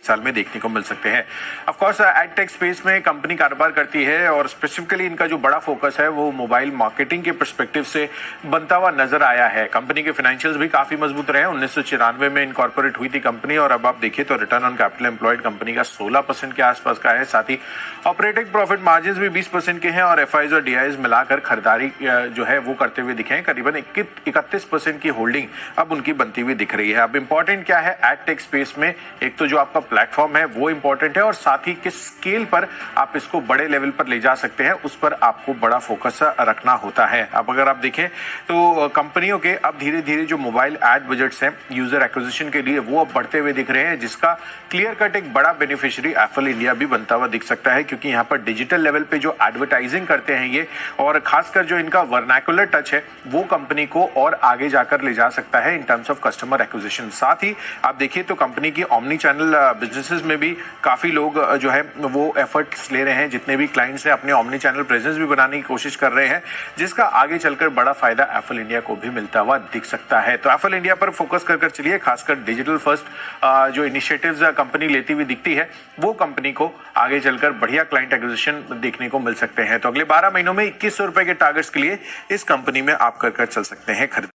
साल में देखने को मिल सकते हैं। Of course ed tech space में कंपनी कारोबार करती है और स्पेसिफिकली इनका जो बड़ा फोकस है वो मोबाइल मार्केटिंग के पर्सपेक्टिव से बनता हुआ नजर आया है। कंपनी के फाइनेंशियल्स भी काफी मजबूत रहे। 1994 में इनकॉर्पोरेट हुई थी कंपनी और अब आप देखिए तो return on capital employed company का 16% के आसपास का है। साथ ही ऑपरेटिंग प्रॉफिट मार्जिन भी 20% के हैं और एफआईज और डीआईज मिलाकर खरीदारी जो है वो करते हुए दिखे हैं। करीबन 31% की होल्डिंग अब उनकी बनती हुई दिख रही है। अब इंपॉर्टेंट क्या है एड टेक स्पेस में, एक तो जो आपका प्लेटफॉर्म है वो इंपॉर्टेंट है और साथ ही किस स्केल पर आप इसको बड़े लेवल पर ले जा सकते हैं उस पर आपको बड़ा फोकस रखना होता है। अब अगर आप देखें तो कंपनियों के अब धीरे धीरे जो मोबाइल एड बजट्स हैं यूजर एक्विजिशन के लिए वो अब बढ़ते हुए दिख रहे हैं, जिसका क्लियर कट एक बड़ा बेनिफिशियरी एप्पल इंडिया भी बनता हुआ दिख सकता है, क्योंकि यहाँ पर डिजिटल लेवल पे जो एडवर्टाइजिंग करते हैं ये और खासकर जो इनका वर्नाकुलर टच है वो कंपनी को और आगे जाकर ले जा सकता है in terms of customer acquisition. साथ ही आप देखिए तो कंपनी की ऑमनी चैनल बिजनेसेस में भी काफी लोग जो है वो एफर्ट्स ले रहे हैं। जितने भी क्लाइंट्स हैं अपने ऑमनी चैनल प्रेजेंस भी बनाने की कोशिश कर रहे हैं, जिसका आगे चलकर बड़ा फायदा एप्पल इंडिया को भी मिलता हुआ दिख सकता है। तो एप्पल इंडिया पर फोकस कर चलिए, खासकर डिजिटल फर्स्ट जो इनिशिएटिव्स कंपनी लेती हुई दिखती है वो कंपनी को आगे चलकर बढ़िया क्लाइंट एक्विजिशन देखने को मिल सकते हैं। तो अगले 12 महीनों में 2100 रुपए के टारगेट्स के लिए इस कंपनी में आप कर चल सकते हैं खरीद।